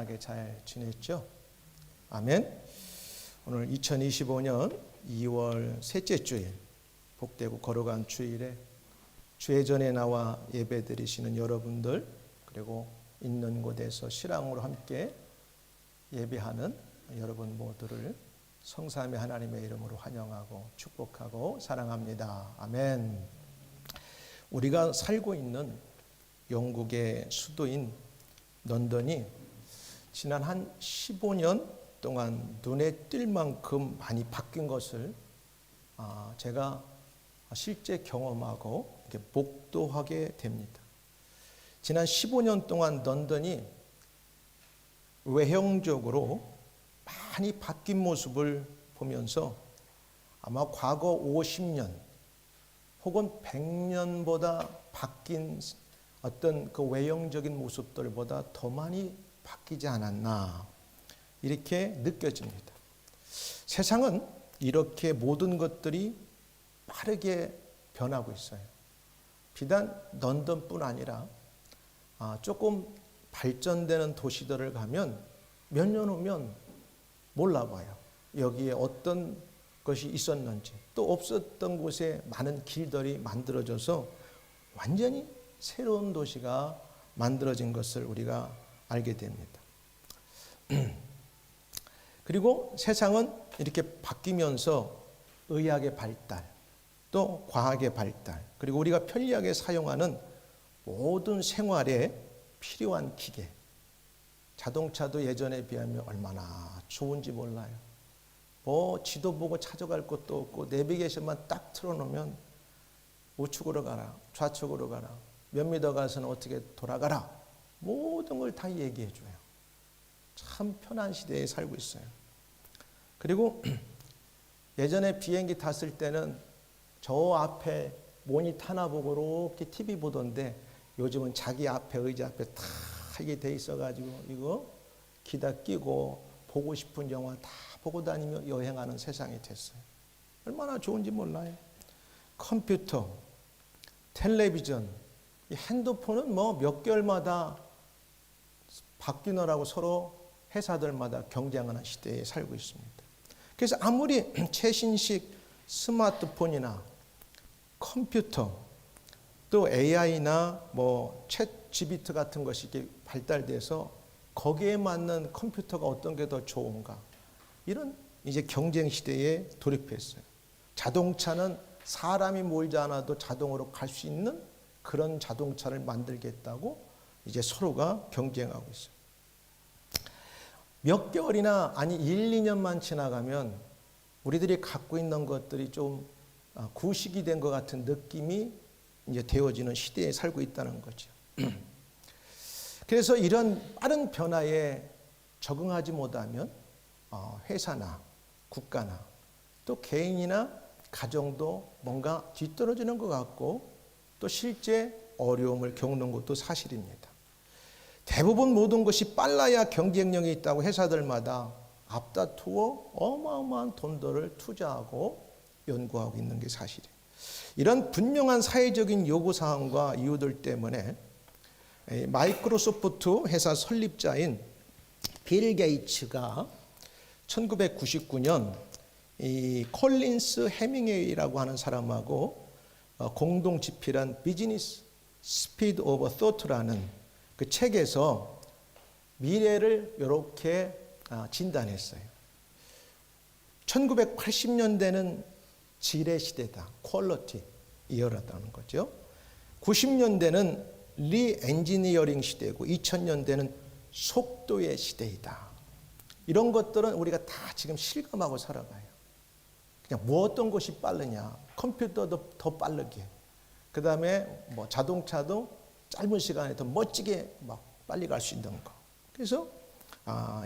평안하게 잘 지냈죠? 아멘. 오늘 2025년 2월 셋째 주일, 복되고 거룩한 주일에 주회전에 나와 예배 드리시는 여러분들, 그리고 있는 곳에서 실황으로 함께 예배하는 여러분 모두를 성삼위 하나님의 이름으로 환영하고 축복하고 사랑합니다. 아멘. 우리가 살고 있는 영국의 수도인 런던이 지난 한 15년 동안 눈에 띌 만큼 많이 바뀐 것을 제가 실제 경험하고 이렇게 목도하게 됩니다. 지난 15년 동안 런던이 외형적으로 많이 바뀐 모습을 보면서 아마 과거 50년 혹은 100년보다 바뀐 어떤 그 외형적인 모습들보다 더 많이 바뀌지 않았나 이렇게 느껴집니다. 세상은 이렇게 모든 것들이 빠르게 변하고 있어요. 비단 런던뿐 아니라 조금 발전되는 도시들을 가면 몇 년 후면 몰라봐요. 여기에 어떤 것이 있었는지, 또 없었던 곳에 많은 길들이 만들어져서 완전히 새로운 도시가 만들어진 것을 우리가 알게 됩니다. 그리고 세상은 이렇게 바뀌면서 의학의 발달, 또 과학의 발달, 그리고 우리가 편리하게 사용하는 모든 생활에 필요한 기계, 자동차도 예전에 비하면 얼마나 좋은지 몰라요. 뭐 지도 보고 찾아갈 것도 없고 내비게이션만 딱 틀어놓으면 우측으로 가라, 좌측으로 가라, 몇 미터 가서는 어떻게 돌아가라, 모든 걸 다 얘기해 줘요. 참 편한 시대에 살고 있어요. 그리고 예전에 비행기 탔을 때는 저 앞에 모니터 하나 보고 이렇게 TV 보던데 요즘은 자기 앞에 의자 앞에 다 이게 돼 있어가지고 이거 기다 끼고 보고 싶은 영화 다 보고 다니며 여행하는 세상이 됐어요. 얼마나 좋은지 몰라요. 컴퓨터, 텔레비전, 이 핸드폰은 뭐 몇 개월마다 바뀌느라고 서로 회사들마다 경쟁하는 시대에 살고 있습니다. 그래서 아무리 최신식 스마트폰이나 컴퓨터, 또 AI나 뭐 챗 GPT 같은 것이 이렇게 발달돼서 거기에 맞는 컴퓨터가 어떤 게 더 좋은가, 이런 이제 경쟁 시대에 돌입했어요. 자동차는 사람이 몰지 않아도 자동으로 갈 수 있는 그런 자동차를 만들겠다고 이제 서로가 경쟁하고 있어요. 몇 개월이나 아니 1, 2년만 지나가면 우리들이 갖고 있는 것들이 좀 구식이 된 것 같은 느낌이 이제 되어지는 시대에 살고 있다는 거죠. 그래서 이런 빠른 변화에 적응하지 못하면 회사나 국가나 또 개인이나 가정도 뭔가 뒤떨어지는 것 같고 또 실제 어려움을 겪는 것도 사실입니다. 대부분 모든 것이 빨라야 경쟁력이 있다고 회사들마다 앞다투어 어마어마한 돈들을 투자하고 연구하고 있는 게 사실이에요. 이런 분명한 사회적인 요구사항과 이유들 때문에 마이크로소프트 회사 설립자인 빌 게이츠가 1999년 이 콜린스 해밍웨이라고 하는 사람하고 공동 집필한 비즈니스 스피드 오브 토트라는 그 책에서 미래를 이렇게 진단했어요. 1980년대는 질의 시대다, 퀄리티 이어라다는 거죠. 90년대는 리엔지니어링 시대고 2000년대는 속도의 시대이다. 이런 것들은 우리가 다 지금 실감하고 살아가요. 그냥 뭐 어떤 것이 빠르냐, 컴퓨터도 더 빠르게, 그 다음에 뭐 자동차도 짧은 시간에 더 멋지게 막 빨리 갈 수 있는 거. 그래서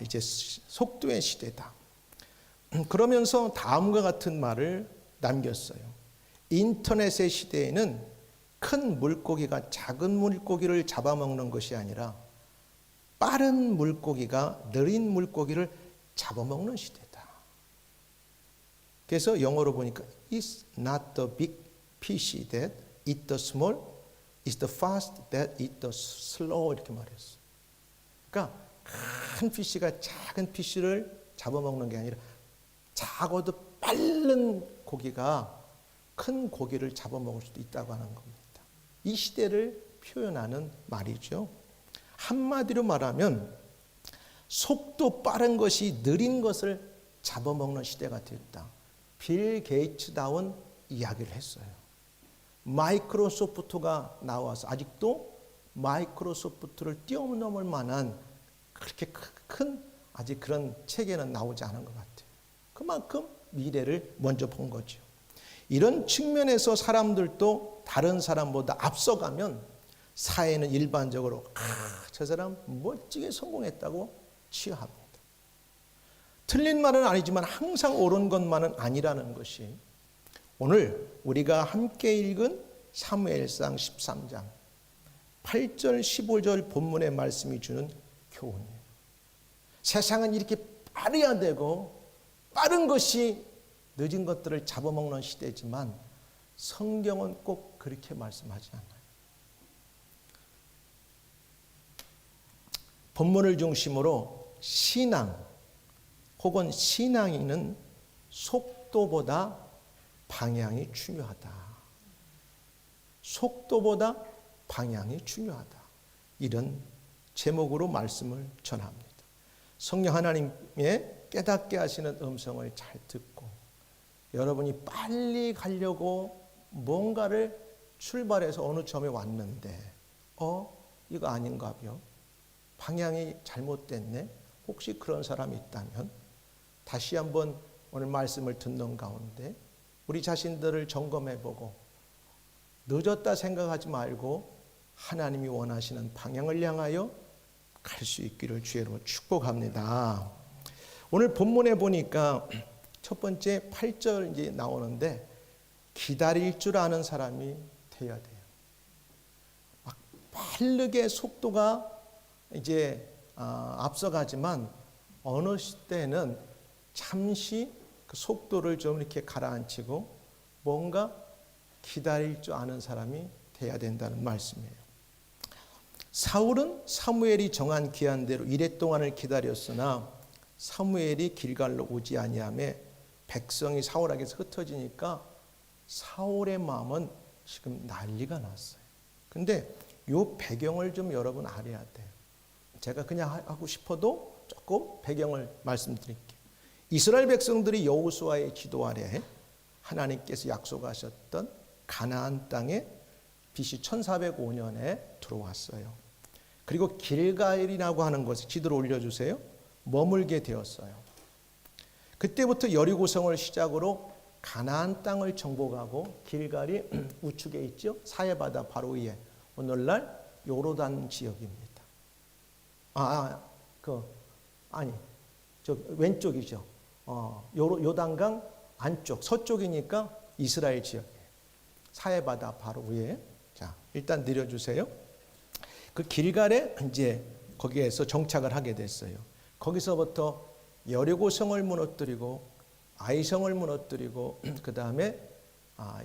이제 속도의 시대다. 그러면서 다음과 같은 말을 남겼어요. 인터넷의 시대에는 큰 물고기가 작은 물고기를 잡아먹는 것이 아니라 빠른 물고기가 느린 물고기를 잡아먹는 시대다. 그래서 영어로 보니까 It's not the big fish that eat the small, it's the fast that eat the slow, 이렇게 말했어요. 그러니까 큰 피쉬가 작은 피쉬를 잡아먹는 게 아니라 작아도 빠른 고기가 큰 고기를 잡아먹을 수도 있다고 하는 겁니다. 이 시대를 표현하는 말이죠. 한마디로 말하면 속도 빠른 것이 느린 것을 잡아먹는 시대가 됐다. 빌 게이츠다운 이야기를 했어요. 마이크로소프트가 나와서 아직도 마이크로소프트를 뛰어넘을 만한 그렇게 큰 아직 그런 체계는 나오지 않은 것 같아요. 그만큼 미래를 먼저 본 거죠. 이런 측면에서 사람들도 다른 사람보다 앞서가면 사회는 일반적으로 저 사람 멋지게 성공했다고 취합니다. 틀린 말은 아니지만 항상 옳은 것만은 아니라는 것이 오늘 우리가 함께 읽은 사무엘상 13장 8절 15절 본문의 말씀이 주는 교훈이에요. 세상은 이렇게 빠르야 되고 빠른 것이 늦은 것들을 잡아먹는 시대지만 성경은 꼭 그렇게 말씀하지 않아요. 본문을 중심으로 신앙 혹은 신앙인은 속도보다 방향이 중요하다. 속도보다 방향이 중요하다. 이런 제목으로 말씀을 전합니다. 성령 하나님의 깨닫게 하시는 음성을 잘 듣고 여러분이 빨리 가려고 뭔가를 출발해서 어느 점에 왔는데 이거 아닌가요? 방향이 잘못됐네? 혹시 그런 사람이 있다면 다시 한번 오늘 말씀을 듣는 가운데 우리 자신들을 점검해보고 늦었다 생각하지 말고 하나님이 원하시는 방향을 향하여 갈 수 있기를 주의로 축복합니다. 오늘 본문에 보니까 첫 번째 8절 이제 나오는데 기다릴 줄 아는 사람이 되어야 돼요. 막 빠르게 속도가 이제 앞서가지만 어느 시대는 잠시 그 속도를 좀 이렇게 가라앉히고 뭔가 기다릴 줄 아는 사람이 돼야 된다는 말씀이에요. 사울은 사무엘이 정한 기한대로 이레 동안을 기다렸으나 사무엘이 길갈로 오지 아니하며 백성이 사울에게서 흩어지니까 사울의 마음은 지금 난리가 났어요. 근데 이 배경을 좀 여러분 알아야 돼요. 제가 그냥 하고 싶어도 조금 배경을 말씀드릴게요. 이스라엘 백성들이 여호수아의 지도 아래 하나님께서 약속하셨던 가나안 땅에 BC 1405년에 들어왔어요. 그리고 길갈이라고 하는 곳에 지도를 올려주세요. 머물게 되었어요. 그때부터 여리고성을 시작으로 가나안 땅을 정복하고 길갈이 우측에 있죠. 사해바다 바로 위에 오늘날 요르단 지역입니다. 저 왼쪽이죠. 요단강 안쪽 서쪽이니까 이스라엘 지역이에요. 사해바다 바로 위에. 자, 일단 내려주세요. 그 길갈에 이제 거기에서 정착을 하게 됐어요. 거기서부터 여리고성을 무너뜨리고 아이성을 무너뜨리고 그 다음에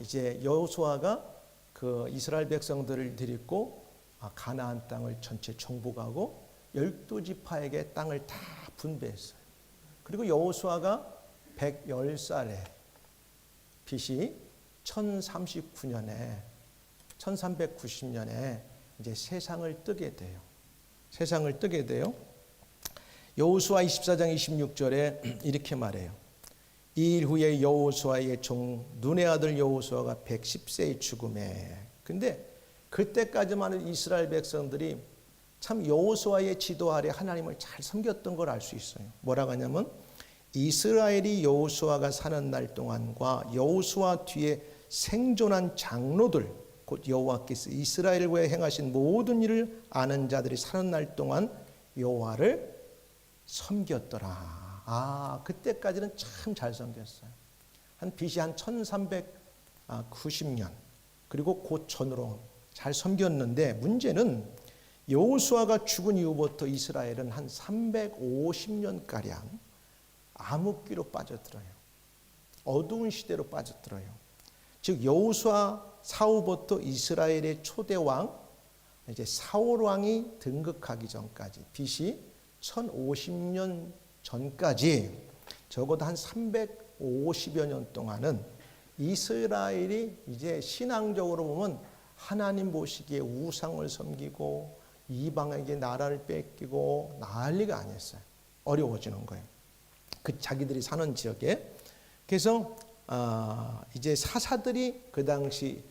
이제 여호수아가 그 이스라엘 백성들을 데리고 가나안 땅을 전체 정복하고 12지파에게 땅을 다 분배했어요. 그리고 여호수아가 110살에 BC 1039년에 1390년에 이제 세상을 뜨게 돼요. 세상을 뜨게 돼요. 여호수아 24장 26절에 이렇게 말해요. 이 일 후에 여호수아의 종 눈의 아들 여호수아가 110세에 죽음에. 근데 그때까지만 해도 이스라엘 백성들이 참 여호수아의 지도 아래 하나님을 잘 섬겼던 걸 알 수 있어요. 뭐라고 하냐면 이스라엘이 여호수아가 사는 날 동안과 여호수아 뒤에 생존한 장로들 곧 여호와께서 이스라엘 외에 행하신 모든 일을 아는 자들이 사는 날 동안 여호와를 섬겼더라. 그때까지는 참 잘 섬겼어요. 한 BC 한 1390년 그리고 그 전으로 잘 섬겼는데 문제는 여호수아가 죽은 이후부터 이스라엘은 한 350년가량 암흑기로 빠져들어요. 어두운 시대로 빠져들어요. 즉 여호수아 사후부터 이스라엘의 초대 왕 이제 사울 왕이 등극하기 전까지 BC 1050년 전까지 적어도 한 350여 년 동안은 이스라엘이 이제 신앙적으로 보면 하나님 보시기에 우상을 섬기고 이방에게 나라를 뺏기고 난리가 아니었어요. 어려워지는 거예요. 그 자기들이 사는 지역에. 그래서 이제 사사들이 그 당시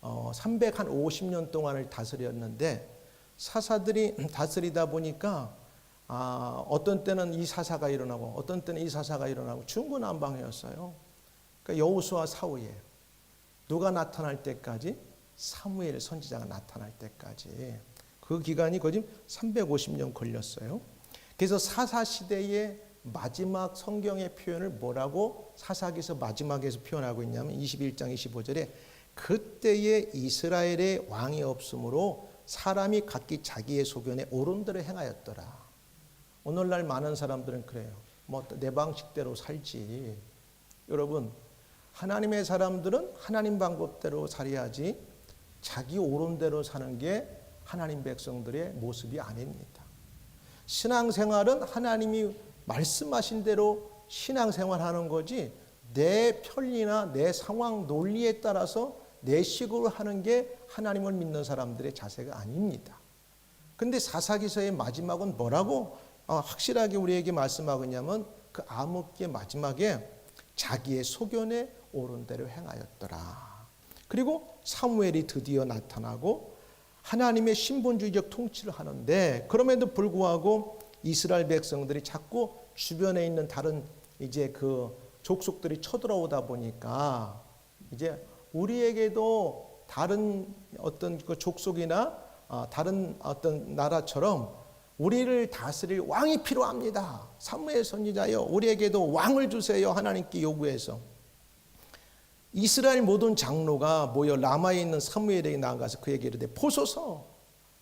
350년 동안을 다스렸는데, 사사들이 다스리다 보니까 어떤 때는 이 사사가 일어나고 어떤 때는 이 사사가 일어나고 중구난방이었어요. 그러니까 여호수아 사후에 누가 나타날 때까지, 사무엘 선지자가 나타날 때까지 그 기간이 거의 350년 걸렸어요. 그래서 사사시대의 마지막 성경의 표현을 뭐라고 사사기서 마지막에서 표현하고 있냐면 21장 25절에 그때에 이스라엘의 왕이 없으므로 사람이 각기 자기의 소견에 옳은 대로 행하였더라. 오늘날 많은 사람들은 그래요. 뭐 내 방식대로 살지. 여러분, 하나님의 사람들은 하나님 방법대로 살아야지 자기 옳은 대로 사는 게 하나님 백성들의 모습이 아닙니다. 신앙생활은 하나님이 말씀하신 대로 신앙생활하는 거지 내 편리나 내 상황 논리에 따라서 내 식으로 하는 게 하나님을 믿는 사람들의 자세가 아닙니다. 근데 사사기서의 마지막은 뭐라고 확실하게 우리에게 말씀하고 있냐면 그 암흑기의 마지막에 자기의 소견에 옳은 대로 행하였더라. 그리고 사무엘이 드디어 나타나고 하나님의 신본주의적 통치를 하는데, 그럼에도 불구하고 이스라엘 백성들이 자꾸 주변에 있는 다른 이제 그 족속들이 쳐들어오다 보니까 이제 우리에게도 다른 어떤 그 족속이나 다른 어떤 나라처럼 우리를 다스릴 왕이 필요합니다. 사무엘 선지자여, 우리에게도 왕을 주세요. 하나님께 요구해서 이스라엘 모든 장로가 모여 라마에 있는 사무엘에게 나아가서 그에게 이르되 보소서,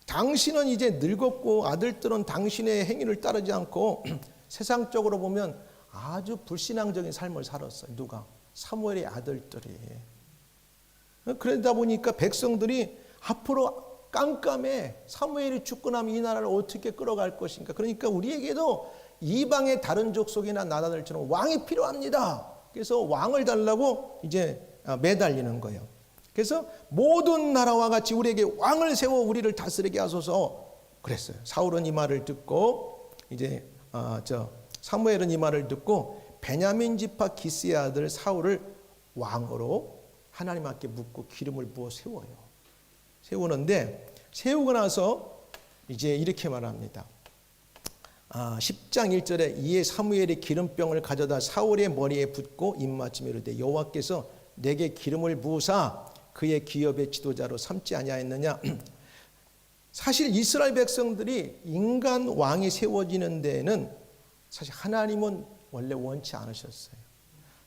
당신은 이제 늙었고 아들들은 당신의 행위를 따르지 않고 세상적으로 보면 아주 불신앙적인 삶을 살았어요. 누가? 사무엘의 아들들이. 그러다 보니까 백성들이 앞으로 깜깜해. 사무엘이 죽고 나면 이 나라를 어떻게 끌어갈 것인가. 그러니까 우리에게도 이방의 다른 족속이나 나라들처럼 왕이 필요합니다. 그래서 왕을 달라고 이제 매달리는 거예요. 그래서 모든 나라와 같이 우리에게 왕을 세워 우리를 다스리게 하소서 그랬어요. 사울은 이 말을 듣고 이제 사무엘은 이 말을 듣고 베냐민 지파 기스의 아들 사울을 왕으로 하나님 앞에 묻고 기름을 부어 세워요. 세우는데 세우고 나서 이제 이렇게 말합니다. 10장 1절에 이에 사무엘이 기름병을 가져다 사울의 머리에 붓고 입맞춤에 이르되 여호와께서 내게 기름을 부으사 그의 기업의 지도자로 삼지 아니하였느냐. 사실 이스라엘 백성들이 인간 왕이 세워지는 데에는 사실 하나님은 원래 원치 않으셨어요.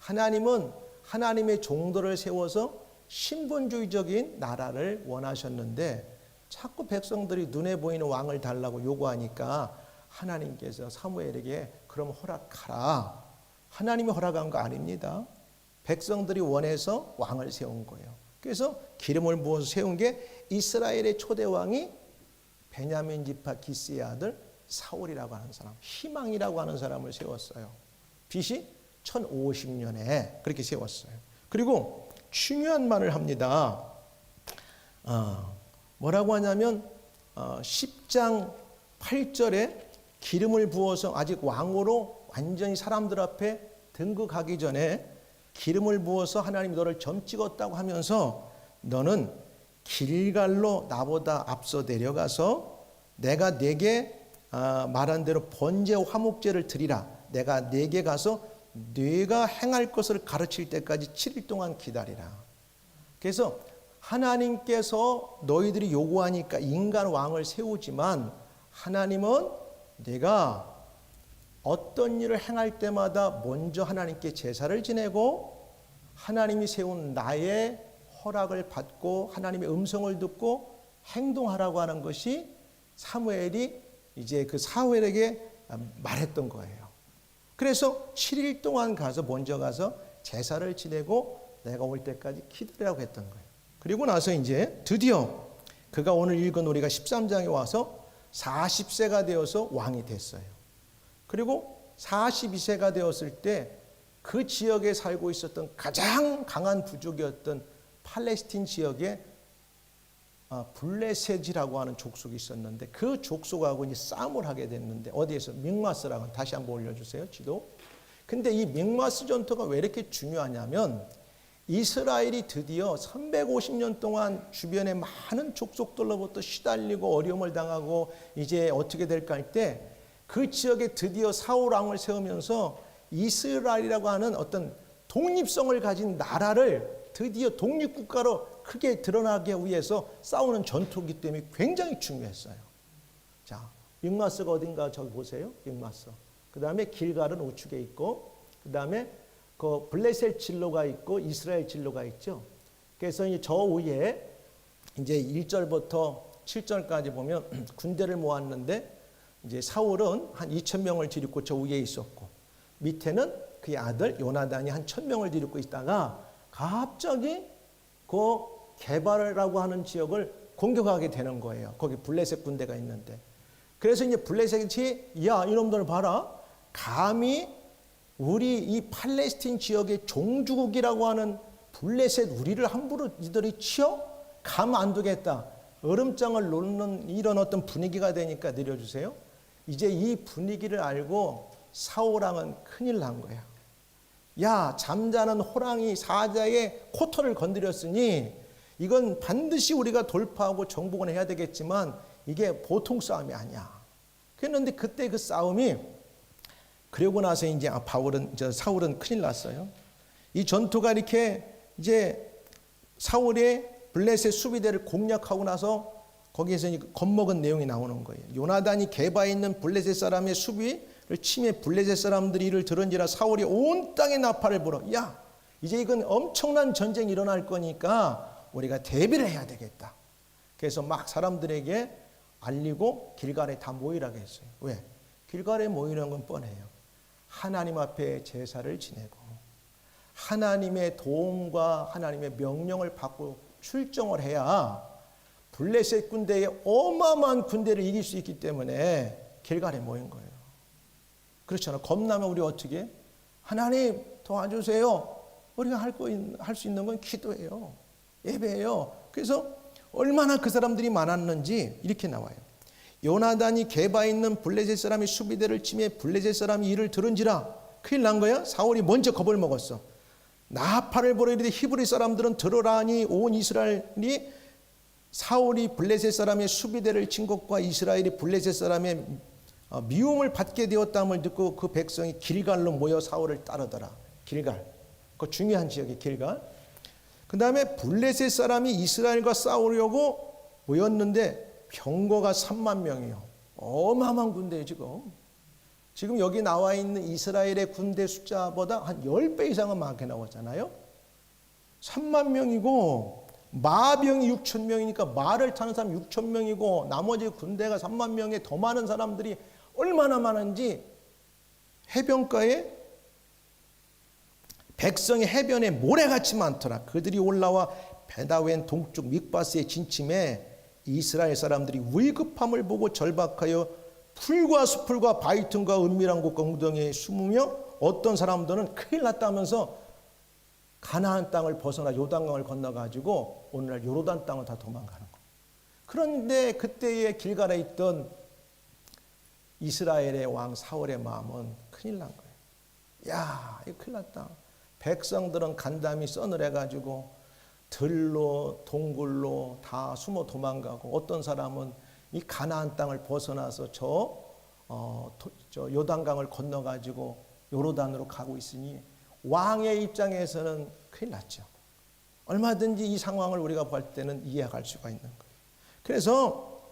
하나님은 하나님의 종들을 세워서 신분주의적인 나라를 원하셨는데 자꾸 백성들이 눈에 보이는 왕을 달라고 요구하니까 하나님께서 사무엘에게 그럼 허락하라. 하나님이 허락한 거 아닙니다. 백성들이 원해서 왕을 세운 거예요. 그래서 기름을 부어서 세운 게 이스라엘의 초대 왕이 베냐민 지파 기스의 아들 사울이라고 하는 사람, 희망이라고 하는 사람을 세웠어요. BC 1050년에 그렇게 세웠어요. 그리고 중요한 말을 합니다. 뭐라고 하냐면 10장 8절에 기름을 부어서 아직 왕으로 완전히 사람들 앞에 등극하기 전에 기름을 부어서 하나님이 너를 점 찍었다고 하면서 너는 길갈로 나보다 앞서 내려가서 내가 네게 말한 대로 번제와 화목제를 드리라. 내가 네게 가서 네가 행할 것을 가르칠 때까지 7일 동안 기다리라. 그래서 하나님께서 너희들이 요구하니까 인간 왕을 세우지만 하나님은 네가 어떤 일을 행할 때마다 먼저 하나님께 제사를 지내고 하나님이 세운 나의 허락을 받고 하나님의 음성을 듣고 행동하라고 하는 것이 사무엘이 이제 그 사울에게 말했던 거예요. 그래서 7일 동안 먼저 가서 제사를 지내고 내가 올 때까지 기다리라고 했던 거예요. 그리고 나서 이제 드디어 그가 오늘 읽은 우리가 13장에 와서 40세가 되어서 왕이 됐어요. 그리고 42세가 되었을 때 그 지역에 살고 있었던 가장 강한 부족이었던 팔레스틴 지역에 블레셋이라고 하는 족속이 있었는데 그 족속하고 이제 싸움을 하게 됐는데 어디에서? 믹마스라고. 다시 한번 올려주세요, 지도. 근데 이 믹마스 전투가 왜 이렇게 중요하냐면 이스라엘이 드디어 350년 동안 주변에 많은 족속들로부터 시달리고 어려움을 당하고 이제 어떻게 될까 할 때 그 지역에 드디어 사울 왕을 세우면서 이스라엘이라고 하는 어떤 독립성을 가진 나라를 드디어 독립국가로 크게 드러나게 위해서 싸우는 전투이기 때문에 굉장히 중요했어요. 자, 믹마스가 어딘가 저기 보세요. 믹마스. 그 다음에 길갈은 우측에 있고, 그 다음에 그 블레셋 진로가 있고 이스라엘 진로가 있죠. 그래서 이제 저 위에 이제 1절부터 7절까지 보면 군대를 모았는데 이제 사울은 한 2,000명을 데리고 저 위에 있었고 밑에는 그의 아들 요나단이 한 1,000명을 데리고 있다가 갑자기 그 게발이라고 하는 지역을 공격하게 되는 거예요. 거기 블레셋 군대가 있는데. 그래서 이제 블레셋이 야 이놈들 봐라. 감히 우리 이 팔레스틴 지역의 종주국이라고 하는 블레셋 우리를 함부로 이들이 치어? 감 안 두겠다. 얼음장을 놓는 이런 어떤 분위기가 되니까 내려주세요. 이제 이 분위기를 알고 사울 왕은 큰일 난 거야. 야, 잠자는 호랑이 사자의 코털을 건드렸으니 이건 반드시 우리가 돌파하고 정복을 해야 되겠지만 이게 보통 싸움이 아니야. 그런데 그때 그 싸움이 그러고 나서 이제 사울은 큰일 났어요. 이 전투가 이렇게 이제 사울의 블레셋 수비대를 공략하고 나서 거기에서 겁먹은 내용이 나오는 거예요. 요나단이 게바에 있는 블레셋 사람의 수비를 치매 블레셋 사람들이 이를 들은지라 사울이 온 땅에 나팔을 불어. 야, 이제 이건 엄청난 전쟁이 일어날 거니까 우리가 대비를 해야 되겠다. 그래서 막 사람들에게 알리고 길갈에 다 모이라고 했어요. 왜? 길갈에 모이는 건 뻔해요. 하나님 앞에 제사를 지내고 하나님의 도움과 하나님의 명령을 받고 출정을 해야 블레셋 군대의 어마어마한 군대를 이길 수 있기 때문에 길갈에 모인 거예요. 그렇잖아요. 겁나면 우리 어떻게? 하나님 도와주세요. 우리가 할 수 있는 건 기도예요. 예배예요. 그래서 얼마나 그 사람들이 많았는지 이렇게 나와요. 요나단이 게바에 있는 블레셋 사람의 수비대를 치매 블레셋 사람이 이를 들은지라. 큰일 난 거야. 사울이 먼저 겁을 먹었어. 나팔을 불어이르되 히브리 사람들은 들으라니 온 이스라엘이 사울이 블레셋 사람의 수비대를 친 것과 이스라엘이 블레셋 사람의 미움을 받게 되었다함을 듣고 그 백성이 길갈로 모여 사울을 따르더라. 길갈. 그 중요한 지역이 길갈. 그 다음에 블레셋 사람이 이스라엘과 싸우려고 모였는데 병거가 3만 명이에요. 어마어마한 군대예요 지금. 지금 여기 나와 있는 이스라엘의 군대 숫자보다 한 10배 이상은 많게 나왔잖아요. 3만 명이고 마병이 6천 명이니까 말을 타는 사람 6천 명이고 나머지 군대가 3만 명에 더 많은 사람들이 얼마나 많은지 해변가에 백성이 해변에 모래같이 많더라. 그들이 올라와 베다웬 동쪽 믹바스에 진침해 이스라엘 사람들이 위급함을 보고 절박하여 풀과 수풀과 바위 틈과 은밀한 곳과 웅덩이에 숨으며 어떤 사람들은 큰일 났다면서 가나안 땅을 벗어나 요단강을 건너가지고 오늘날 요르단 땅을 다 도망가는 거예요. 그런데 그때의 길갈에 있던 이스라엘의 왕 사울의 마음은 큰일 난 거예요. 야, 이거 큰일 났다. 백성들은 간담이 서늘해가지고 들로 동굴로 다 숨어 도망가고 어떤 사람은 이 가나안 땅을 벗어나서 저 요단강을 건너가지고 요르단으로 가고 있으니 왕의 입장에서는 큰일 났죠. 얼마든지 이 상황을 우리가 볼 때는 이해할 수가 있는 거예요. 그래서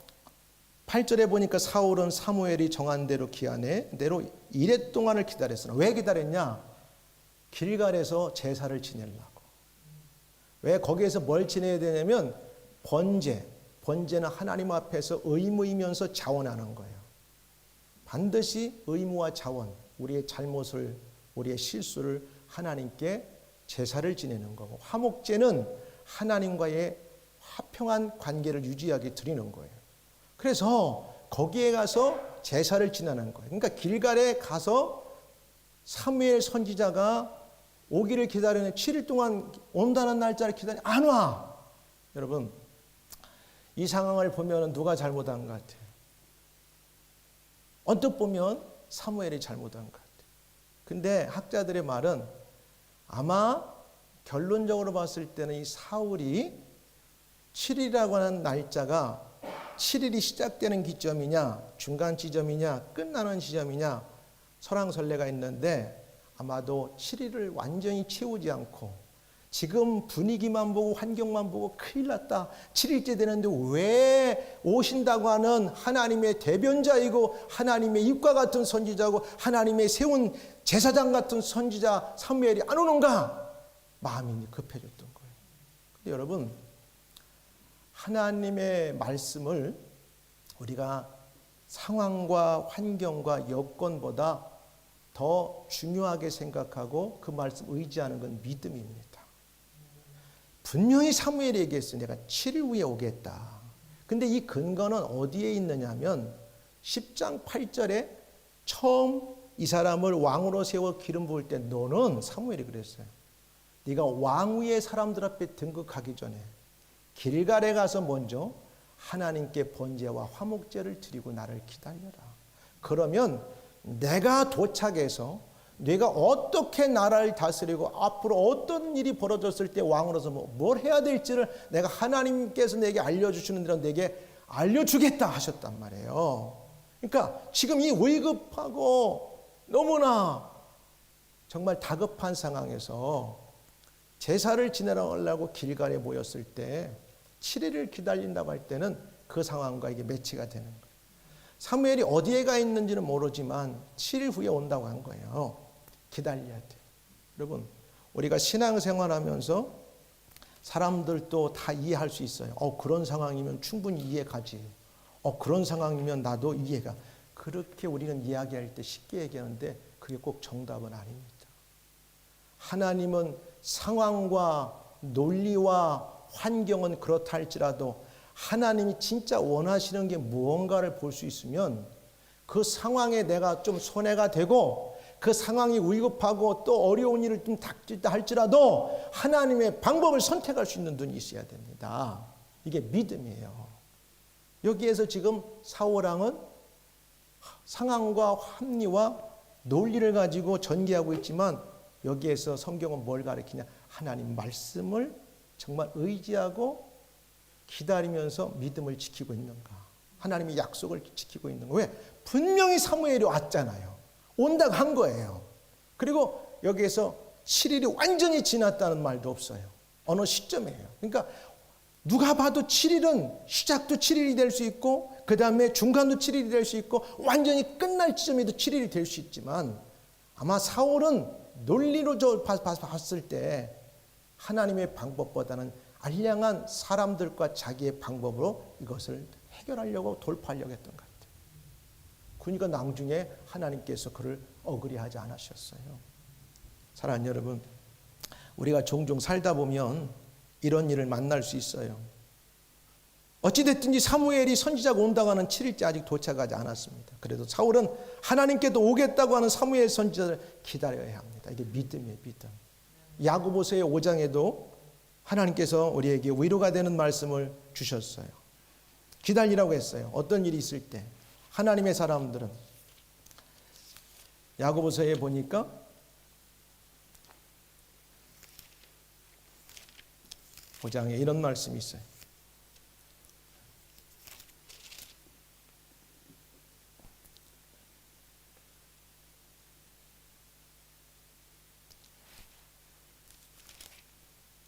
8절에 보니까 사울은 사무엘이 정한 대로 기한에 대로 이래 동안을 기다렸으나 왜 기다렸냐? 길갈에서 제사를 지내려고. 왜 거기에서 뭘 지내야 되냐면 번제는 하나님 앞에서 의무이면서 자원하는 거예요. 반드시 의무와 자원, 우리의 잘못을 우리의 실수를 하나님께 제사를 지내는 거고 화목제는 하나님과의 화평한 관계를 유지하게 드리는 거예요. 그래서 거기에 가서 제사를 지내는 거예요. 그러니까 길갈에 가서 사무엘 선지자가 오기를 기다리는 7일 동안 온다는 날짜를 기다리 안 와. 여러분, 이 상황을 보면 누가 잘못한 것 같아요? 언뜻 보면 사무엘이 잘못한 것 같아요. 근데 학자들의 말은 아마 결론적으로 봤을 때는 이 사울이 7일이라고 하는 날짜가 7일이 시작되는 기점이냐, 중간 지점이냐, 끝나는 지점이냐 설왕설래가 있는데 아마도 7일을 완전히 채우지 않고 지금 분위기만 보고 환경만 보고 큰일 났다. 7일째 되는데 왜 오신다고 하는 하나님의 대변자이고 하나님의 입과 같은 선지자고 하나님의 세운 제사장 같은 선지자 사무엘이 안 오는가? 마음이 급해졌던 거예요. 근데 여러분, 하나님의 말씀을 우리가 상황과 환경과 여건보다 더 중요하게 생각하고 그 말씀 의지하는 건 믿음입니다. 분명히 사무엘이 얘기했어요. 내가 7일 후에 오겠다. 근데 이 근거는 어디에 있느냐 하면 10장 8절에 처음 이 사람을 왕으로 세워 기름 부을 때 너는 사무엘이 그랬어요. 네가 왕위의 사람들 앞에 등극하기 전에 길갈에 가서 먼저 하나님께 번제와 화목제를 드리고 나를 기다려라. 그러면 내가 도착해서 내가 어떻게 나라를 다스리고 앞으로 어떤 일이 벌어졌을 때 왕으로서 뭘 해야 될지를 내가 하나님께서 내게 알려주시는 대로 내게 알려주겠다 하셨단 말이에요. 그러니까 지금 이 위급하고 너무나 정말 다급한 상황에서 제사를 지내려고 길갈에 모였을 때 7일을 기다린다고 할 때는 그 상황과 이게 매치가 되는 거예요. 사무엘이 어디에 가 있는지는 모르지만 7일 후에 온다고 한 거예요. 기다려야 돼요. 여러분, 우리가 신앙생활하면서 사람들도 다 이해할 수 있어요. 그런 상황이면 충분히 이해가지. 그런 상황이면 나도 이해가. 그렇게 우리는 이야기할 때 쉽게 얘기하는데 그게 꼭 정답은 아닙니다. 하나님은 상황과 논리와 환경은 그렇다 할지라도 하나님이 진짜 원하시는 게 무언가를 볼 수 있으면 그 상황에 내가 좀 손해가 되고 그 상황이 위급하고 또 어려운 일을 좀 닥친다 할지라도 하나님의 방법을 선택할 수 있는 눈이 있어야 됩니다. 이게 믿음이에요. 여기에서 지금 사울왕은 상황과 합리와 논리를 가지고 전개하고 있지만 여기에서 성경은 뭘 가르치냐? 하나님 말씀을 정말 의지하고 기다리면서 믿음을 지키고 있는가? 하나님의 약속을 지키고 있는가? 왜? 분명히 사무엘이 왔잖아요. 온다고 한 거예요. 그리고 여기에서 7일이 완전히 지났다는 말도 없어요. 어느 시점이에요. 그러니까 누가 봐도 7일은 시작도 7일이 될 수 있고 그 다음에 중간도 7일이 될 수 있고 완전히 끝날 지점에도 7일이 될 수 있지만 아마 사울은 논리로 봤을 때 하나님의 방법보다는 알량한 사람들과 자기의 방법으로 이것을 해결하려고 돌파하려고 했던 것 같아요. 그러니까 나중에 하나님께서 그를 억울해하지 않으셨어요. 사랑하는 여러분, 우리가 종종 살다 보면 이런 일을 만날 수 있어요. 어찌됐든지 사무엘이 선지자가 온다고 하는 7일째 아직 도착하지 않았습니다. 그래도 사울은 하나님께도 오겠다고 하는 사무엘 선지자를 기다려야 합니다. 이게 믿음이에요, 믿음. 야고보서의 5장에도 하나님께서 우리에게 위로가 되는 말씀을 주셨어요. 기다리라고 했어요. 어떤 일이 있을 때 하나님의 사람들은 야고보서에 보니까 그 5장에 이런 말씀이 있어요.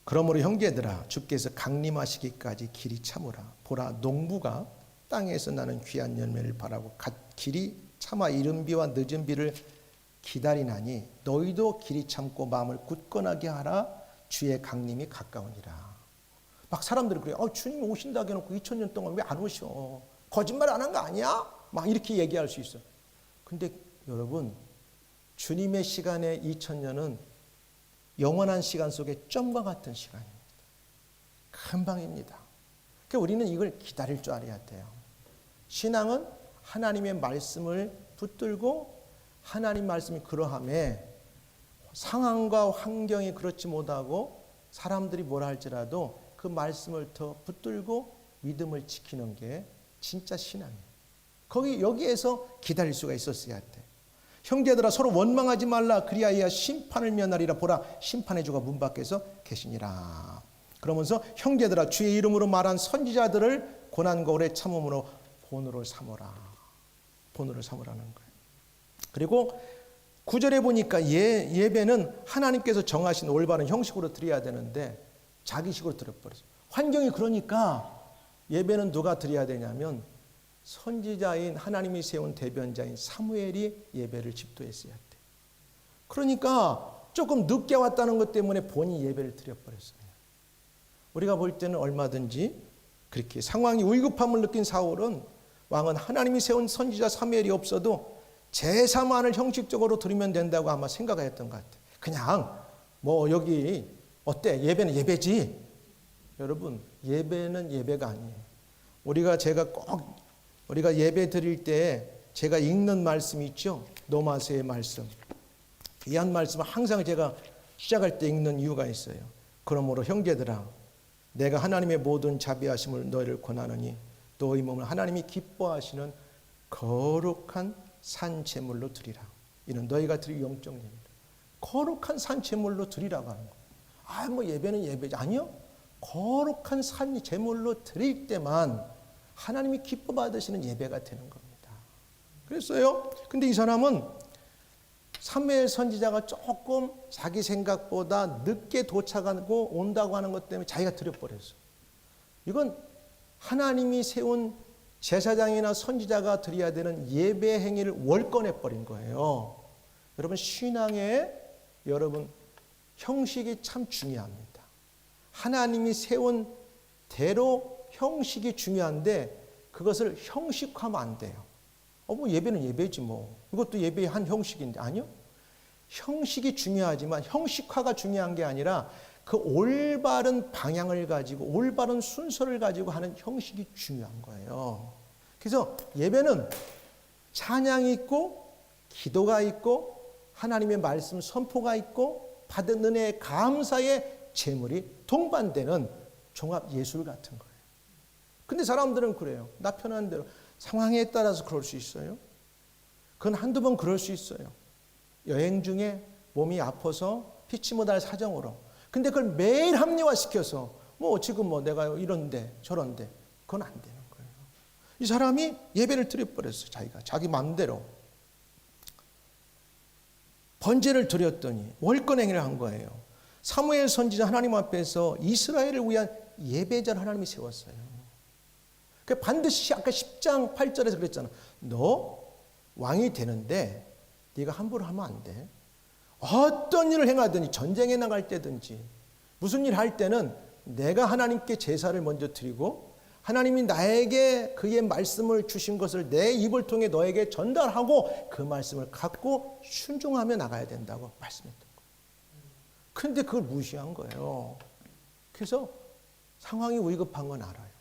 그러므로 형제들아 주께서 강림하시기까지 길이 참으라. 보라 농부가 땅에서 나는 귀한 열매를 바라고 길이 참아 이른 비와 늦은 비를 기다리나니 너희도 길이 참고 마음을 굳건하게 하라. 주의 강림이 가까우니라. 막 사람들이 그래요. 주님 오신다고 해놓고 2000년 동안 왜 안 오셔? 거짓말 안 한 거 아니야? 막 이렇게 얘기할 수 있어. 근데 여러분, 주님의 시간에 2000년은 영원한 시간 속에 점과 같은 시간입니다. 금방입니다. 그러니까 우리는 이걸 기다릴 줄 알아야 돼요. 신앙은 하나님의 말씀을 붙들고 하나님 말씀이 그러함에 상황과 환경이 그렇지 못하고 사람들이 뭐라 할지라도 그 말씀을 더 붙들고 믿음을 지키는 게 진짜 신앙이에요. 여기에서 기다릴 수가 있었어야 돼. 형제들아 서로 원망하지 말라. 그리하여 심판을 면하리라. 보라 심판의 주가 문 밖에서 계시니라. 그러면서 형제들아 주의 이름으로 말한 선지자들을 고난과 오래 참음으로 본으로 삼으라. 본으로 삼으라는 거예요. 그리고 9절에 보니까 예배는 하나님께서 정하신 올바른 형식으로 드려야 되는데 자기식으로 드려버렸어요. 환경이 그러니까 예배는 누가 드려야 되냐면 선지자인 하나님이 세운 대변자인 사무엘이 예배를 집도했어야 돼. 그러니까 조금 늦게 왔다는 것 때문에 본인이 예배를 드려버렸어요. 우리가 볼 때는 얼마든지 그렇게 상황이 위급함을 느낀 사울은 왕은 하나님이 세운 선지자 사무엘이 없어도 제사만을 형식적으로 드리면 된다고 아마 생각했던 것 같아요. 그냥 뭐 여기 어때? 예배는 예배지. 여러분 예배는 예배가 아니에요. 우리가 예배 드릴 때 제가 읽는 말씀이 있죠. 노마스의 말씀. 이 한 말씀은 항상 제가 시작할 때 읽는 이유가 있어요. 그러므로 형제들아 내가 하나님의 모든 자비하심을 너희를 권하노니 너희 몸을 하나님이 기뻐하시는 거룩한 산제물로 드리라. 이는 너희가 드릴 영적 예배다. 거룩한 산제물로 드리라고 하는 거예요. 뭐 예배는 예배지. 아니요. 거룩한 산제물로 드릴 때만 하나님이 기뻐 받으시는 예배가 되는 겁니다. 그랬어요. 근데 이 사람은 사무엘 선지자가 조금 자기 생각보다 늦게 도착하고 온다고 하는 것 때문에 자기가 드려버렸어. 이건 하나님이 세운 제사장이나 선지자가 드려야 되는 예배 행위를 월권해버린 거예요. 여러분 신앙에 형식이 참 중요합니다. 하나님이 세운 대로 형식이 중요한데 그것을 형식화하면 안 돼요. 뭐 예배는 예배지 뭐. 이것도 예배의 한 형식인데. 아니요. 형식이 중요하지만 형식화가 중요한 게 아니라 그 올바른 방향을 가지고 올바른 순서를 가지고 하는 형식이 중요한 거예요. 그래서 예배는 찬양이 있고 기도가 있고 하나님의 말씀 선포가 있고 받은 은혜의 감사의 제물이 동반되는 종합 예술 같은 거예요. 근데 사람들은 그래요. 나 편한 대로. 상황에 따라서 그럴 수 있어요. 그건 한두 번 그럴 수 있어요. 여행 중에 몸이 아파서 피치 못할 사정으로. 근데 그걸 매일 합리화시켜서 지금 내가 이런데 저런데 그건 안 되는 거예요. 이 사람이 예배를 드려버렸어요. 자기 마음대로. 번제를 드렸더니 월권행위를 한 거예요. 사무엘 선지자 하나님 앞에서 이스라엘을 위한 예배자를 하나님이 세웠어요. 반드시 아까 10장 8절에서 그랬잖아. 너 왕이 되는데 네가 함부로 하면 안 돼. 어떤 일을 행하든지 전쟁에 나갈 때든지 무슨 일 할 때는 내가 하나님께 제사를 먼저 드리고 하나님이 나에게 그의 말씀을 주신 것을 내 입을 통해 너에게 전달하고 그 말씀을 갖고 순종하며 나가야 된다고 말씀했던 거예요. 그런데 그걸 무시한 거예요. 그래서 상황이 위급한 건 알아요.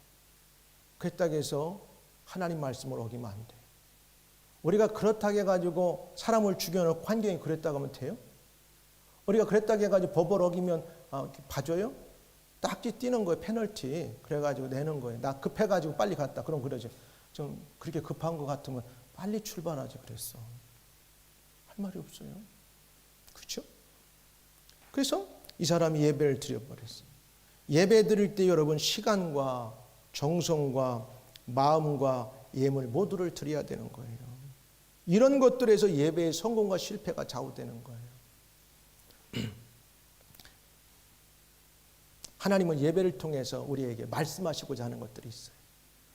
그랬다고 해서 하나님 말씀을 어기면 안 돼요. 우리가 그렇다고 해가지고 사람을 죽여놓고 환경이 그랬다고 하면 돼요? 우리가 그랬다고 해가지고 법을 어기면 봐줘요? 딱지 띄는 거예요. 페널티. 그래가지고 내는 거예요. 나 급해가지고 빨리 갔다. 그럼 그러지. 좀 그렇게 급한 것 같으면 빨리 출발하지 그랬어. 할 말이 없어요. 그렇죠? 그래서 이 사람이 예배를 드려버렸어요. 예배 드릴 때 여러분 시간과 정성과 마음과 예물 모두를 드려야 되는 거예요. 이런 것들에서 예배의 성공과 실패가 좌우되는 거예요. 하나님은 예배를 통해서 우리에게 말씀하시고자 하는 것들이 있어요.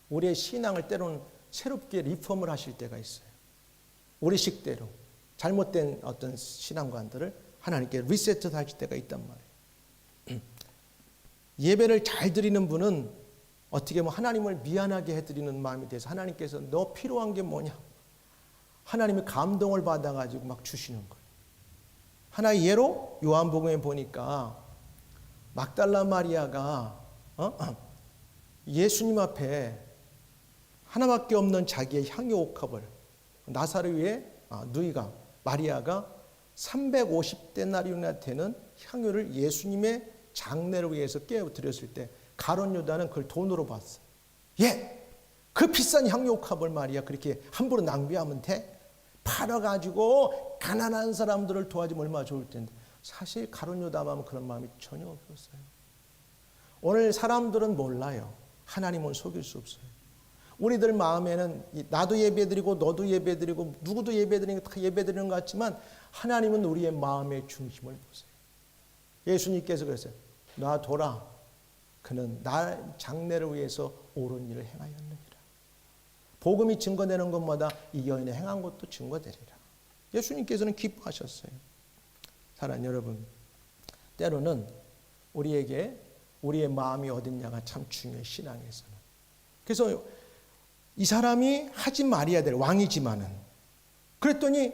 우리의 신앙을 때로는 새롭게 리폼을 하실 때가 있어요. 우리 식대로 잘못된 어떤 신앙관들을 하나님께 리세트 하실 때가 있단 말이에요. 예배를 잘 드리는 분은 어떻게 보면 하나님을 미안하게 해드리는 마음이 돼서 하나님께서 너 필요한 게 뭐냐? 하나님의 감동을 받아가지고 막 주시는 거예요. 하나의 예로 요한복음에 보니까 막달라 마리아가 예수님 앞에 하나밖에 없는 자기의 향유 옥합을 나사로의 누이가 마리아가 350데나리온이나 되는 향유를 예수님의 장례를 위해서 깨어드렸을 때 가룟 유다는 그걸 돈으로 봤어요. 그 비싼 향유 옥합을 말이야 그렇게 함부로 낭비하면 돼? 팔아가지고 가난한 사람들을 도와주면 얼마나 좋을 텐데. 사실 가룟 유다만 그런 마음이 전혀 없었어요. 오늘 사람들은 몰라요. 하나님은 속일 수 없어요. 우리들 마음에는 나도 예배드리고 너도 예배드리고 누구도 예배드리는 다 예배드리는 것 같지만 하나님은 우리의 마음의 중심을 보세요. 예수님께서 그랬어요. 놔둬라. 그는 나 장래를 위해서 옳은 일을 행하였느니라. 복음이 증거되는 것마다 이 여인의 행한 것도 증거되리라. 예수님께서는 기뻐하셨어요. 사랑하는 여러분, 때로는 우리에게 우리의 마음이 어딨냐가 참 중요해요. 신앙에서는. 그래서 이 사람이 하지 말아야 될 왕이지만은 그랬더니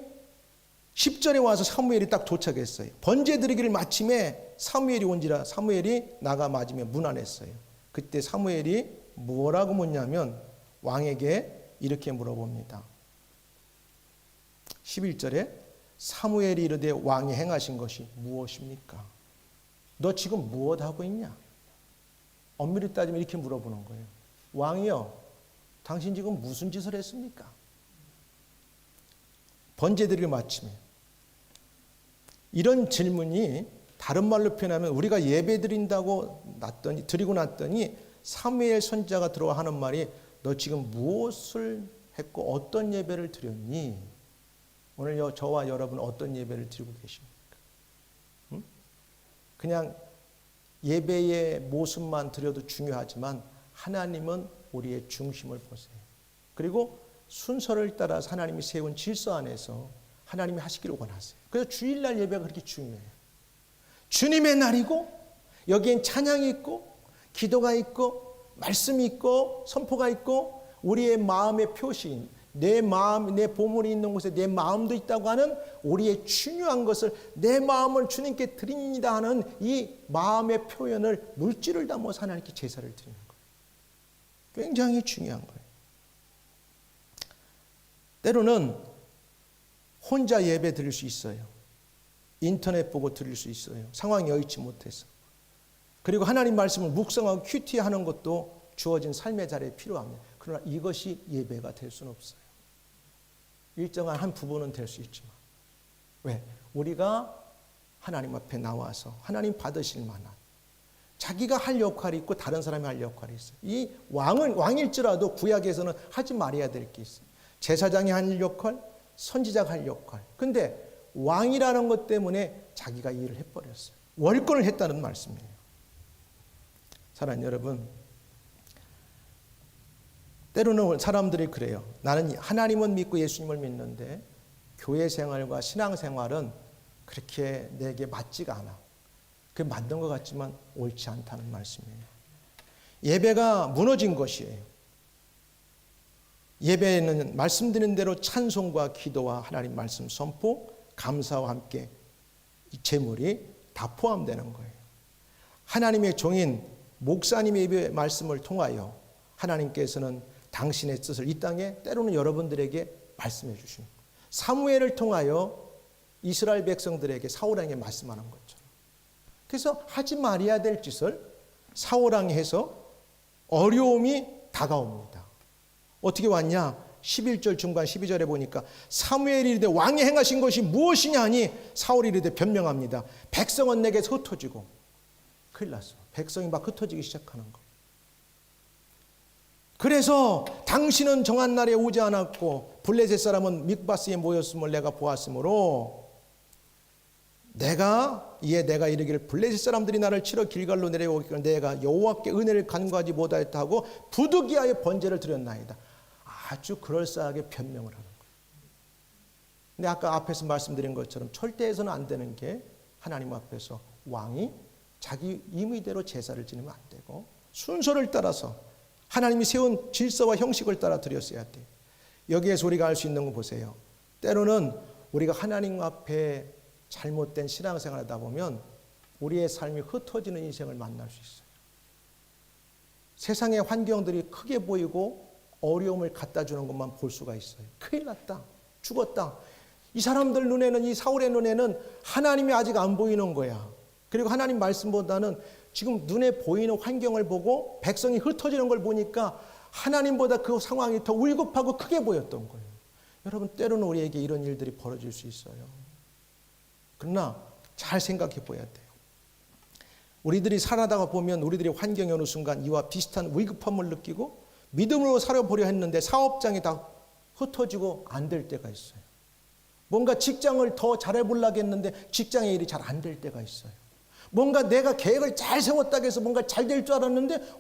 10절에 와서 사무엘이 딱 도착했어요. 번제 드리기를 마침에 사무엘이 온지라 사무엘이 나가 맞으며 문안했어요. 그때 사무엘이 뭐라고 묻냐면 왕에게 이렇게 물어봅니다. 11절에 사무엘이 이르되 왕이 행하신 것이 무엇입니까? 너 지금 무엇 하고 있냐? 엄밀히 따지면 이렇게 물어보는 거예요. 왕이요, 당신 지금 무슨 짓을 했습니까? 번제드리기를 마침에. 이런 질문이 다른 말로 표현하면 우리가 예배 드리고 났더니 사무엘 선지자가 들어와 하는 말이 너 지금 무엇을 했고 어떤 예배를 드렸니? 오늘 저와 여러분 어떤 예배를 드리고 계십니까? 그냥 예배의 모습만 드려도 중요하지만 하나님은 우리의 중심을 보세요. 그리고 순서를 따라서 하나님이 세운 질서 안에서 하나님이 하시기를 원하세요. 그래서 주일날 예배가 그렇게 중요해요. 주님의 날이고 여기엔 찬양이 있고 기도가 있고 말씀이 있고 선포가 있고 우리의 마음의 표시인 내 마음, 내 보물이 있는 곳에 내 마음도 있다고 하는 우리의 중요한 것을 내 마음을 주님께 드립니다 하는 이 마음의 표현을 물질을 담아서 하나님께 제사를 드리는 거예요. 굉장히 중요한 거예요. 때로는 혼자 예배 드릴 수 있어요. 인터넷 보고 드릴 수 있어요. 상황이 여의치 못해서. 그리고 하나님 말씀을 묵상하고 큐티하는 것도 주어진 삶의 자리에 필요합니다. 그러나 이것이 예배가 될 수는 없어요. 일정한 한 부분은 될 수 있지만. 왜? 우리가 하나님 앞에 나와서 하나님 받으실 만한 자기가 할 역할이 있고 다른 사람이 할 역할이 있어요. 이 왕일지라도 구약에서는 하지 말아야 될 게 있어요. 제사장이 할 역할, 선지자가 할 역할. 근데 왕이라는 것 때문에 자기가 이 일을 해버렸어요. 월권을 했다는 말씀이에요. 사랑하는 여러분, 때로는 사람들이 그래요. 나는 하나님은 믿고 예수님을 믿는데 교회 생활과 신앙 생활은 그렇게 내게 맞지가 않아. 그게 맞는 것 같지만 옳지 않다는 말씀이에요. 예배가 무너진 것이에요. 예배는 말씀드린 대로 찬송과 기도와 하나님 말씀 선포, 감사와 함께 이 제물이 다 포함되는 거예요. 하나님의 종인 목사님의 예배 말씀을 통하여 하나님께서는 당신의 뜻을 이 땅에 때로는 여러분들에게 말씀해 주십니다. 사무엘을 통하여 이스라엘 백성들에게 사울왕에게 말씀하는 것처럼. 그래서 하지 말아야 될 짓을 사울왕이 해서 어려움이 다가옵니다. 어떻게 왔냐? 11절 중반 12절에 보니까 사무엘이 이르되 왕이 행하신 것이 무엇이냐 하니 사울이 이르되 변명합니다. 백성은 내게서 흩어지고. 큰일 났어. 백성이 막 흩어지기 시작하는 거. 그래서 당신은 정한 날에 오지 않았고 블레셋 사람은 mik바스에 모였음을 내가 보았으므로 내가 이르기를 블레셋 사람들이 나를 치러 길갈로 내려오기를 내가 여호와께 은혜를 간구하지 못하였다 하고 부득이하여 번제를 드렸나이다. 아주 그럴싸하게 변명을 하는 거예요. 근데 아까 앞에서 말씀드린 것처럼 절대해서는 안 되는 게 하나님 앞에서 왕이 자기 임의대로 제사를 지내면 안 되고 순서를 따라서 하나님이 세운 질서와 형식을 따라 드렸어야 돼요. 여기에서 우리가 알 수 있는 거 보세요. 때로는 우리가 하나님 앞에 잘못된 신앙생활을 하다 보면 우리의 삶이 흩어지는 인생을 만날 수 있어요. 세상의 환경들이 크게 보이고 어려움을 갖다 주는 것만 볼 수가 있어요. 큰일 났다. 죽었다. 이 사람들 눈에는, 이 사울의 눈에는 하나님이 아직 안 보이는 거야. 그리고 하나님 말씀보다는 지금 눈에 보이는 환경을 보고 백성이 흩어지는 걸 보니까 하나님보다 그 상황이 더 울급하고 크게 보였던 거예요. 여러분, 때로는 우리에게 이런 일들이 벌어질 수 있어요. 그러나 잘 생각해 봐야 돼요. 우리들이 살아다가 보면 우리들의 환경이 어느 순간 이와 비슷한 위급함을 느끼고 믿음으로 살아보려 했는데 사업장이 다 흩어지고 안 될 때가 있어요. 뭔가 직장을 더 잘해보려고 했는데 직장의 일이 잘 안 될 때가 있어요. 뭔가 내가 계획을 잘 세웠다고 해서 뭔가 잘 될 줄 알았는데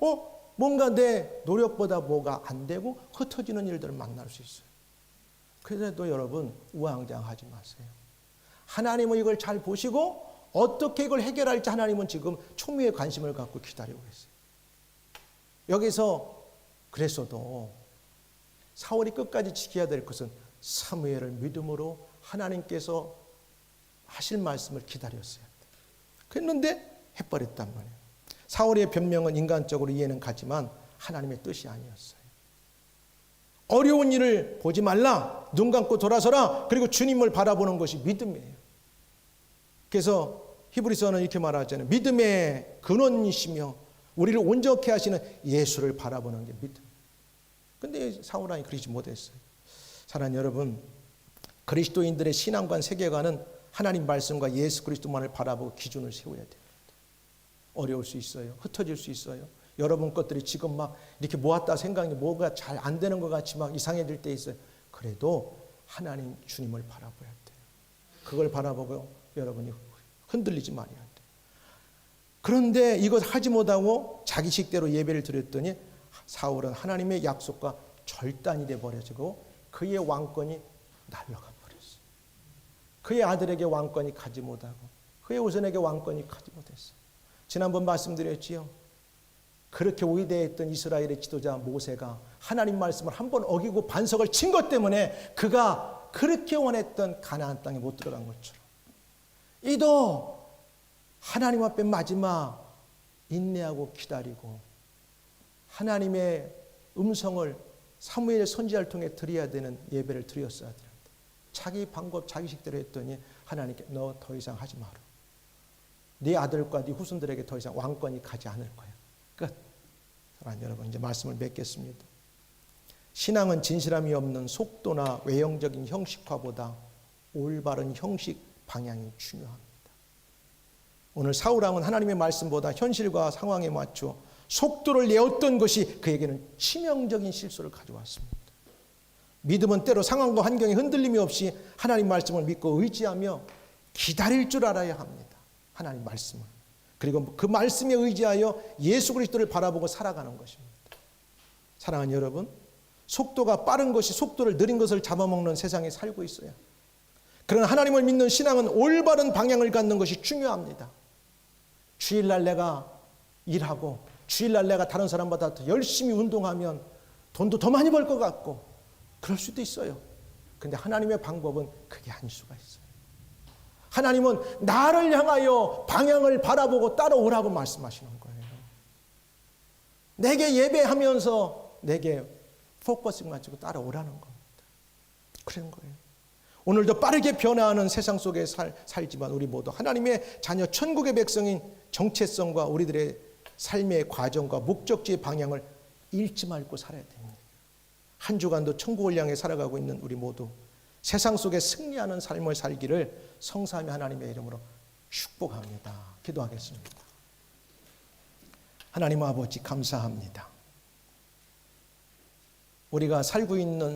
뭔가 내 노력보다 뭐가 안 되고 흩어지는 일들을 만날 수 있어요. 그래도 여러분, 우왕좌왕하지 마세요. 하나님은 이걸 잘 보시고 어떻게 이걸 해결할지 하나님은 지금 초미의 관심을 갖고 기다리고 계세요. 여기서 그랬어도 사울이 끝까지 지켜야 될 것은 사무엘을 믿음으로 하나님께서 하실 말씀을 기다렸어요. 그랬는데 해버렸단 말이에요. 사울의 변명은 인간적으로 이해는 가지만 하나님의 뜻이 아니었어요. 어려운 일을 보지 말라. 눈 감고 돌아서라. 그리고 주님을 바라보는 것이 믿음이에요. 그래서 히브리서는 이렇게 말하잖아요. 믿음의 근원이시며 우리를 온전케 하시는 예수를 바라보는 게 믿음. 근데 사울 왕이 그러지 못했어요. 사랑하는 여러분, 그리스도인들의 신앙관 세계관은 하나님 말씀과 예수 그리스도만을 바라보고 기준을 세워야 됩니다. 어려울 수 있어요. 흩어질 수 있어요. 여러분 것들이 지금 막 이렇게 모았다 생각이 뭐가 잘 안 되는 것 같이 막 이상해질 때 있어요. 그래도 하나님 주님을 바라봐야 돼요. 그걸 바라보고 여러분이 흔들리지 말아야 돼요. 그런데 이것 하지 못하고 자기 식대로 예배를 드렸더니 사울은 하나님의 약속과 절단이 되어버려지고 그의 왕권이 날아가 버렸어요. 그의 아들에게 왕권이 가지 못하고 그의 우선에게 왕권이 가지 못했어요. 지난번 말씀드렸지요. 그렇게 위대했던 이스라엘의 지도자 모세가 하나님 말씀을 한 번 어기고 반석을 친 것 때문에 그가 그렇게 원했던 가나안 땅에 못 들어간 것처럼 이도 하나님 앞에 마지막 인내하고 기다리고 하나님의 음성을 사무엘 선지자를 통해 드려야 되는 예배를 드렸어야 되는데 자기 방법 자기 식대로 했더니 하나님께 너 더 이상 하지 마라. 네 아들과 네 후손들에게 더 이상 왕권이 가지 않을 거야. 끝. 사랑하는 여러분, 이제 말씀을 맺겠습니다. 신앙은 진실함이 없는 속도나 외형적인 형식화보다 올바른 형식 방향이 중요합니다. 오늘 사울 왕은 하나님의 말씀보다 현실과 상황에 맞춰 속도를 내었던 것이 그에게는 치명적인 실수를 가져왔습니다. 믿음은 때로 상황과 환경에 흔들림이 없이 하나님 말씀을 믿고 의지하며 기다릴 줄 알아야 합니다. 하나님 말씀을. 그리고 그 말씀에 의지하여 예수 그리스도를 바라보고 살아가는 것입니다. 사랑하는 여러분, 속도가 빠른 것이 속도를 느린 것을 잡아먹는 세상에 살고 있어요. 그러나 하나님을 믿는 신앙은 올바른 방향을 갖는 것이 중요합니다. 주일날 내가 일하고 주일날 내가 다른 사람보다 더 열심히 운동하면 돈도 더 많이 벌 것 같고 그럴 수도 있어요. 그런데 하나님의 방법은 그게 아닐 수가 있어요. 하나님은 나를 향하여 방향을 바라보고 따라오라고 말씀하시는 거예요. 내게 예배하면서 내게 포커싱 맞추고 따라오라는 겁니다. 그런 거예요. 오늘도 빠르게 변화하는 세상 속에 살지만 우리 모두 하나님의 자녀 천국의 백성인 정체성과 우리들의 삶의 과정과 목적지의 방향을 잃지 말고 살아야 됩니다. 한 주간도 천국을 향해 살아가고 있는 우리 모두 세상 속에 승리하는 삶을 살기를 성삼위 하나님의 이름으로 축복합니다. 기도하겠습니다. 하나님 아버지 감사합니다. 우리가 살고 있는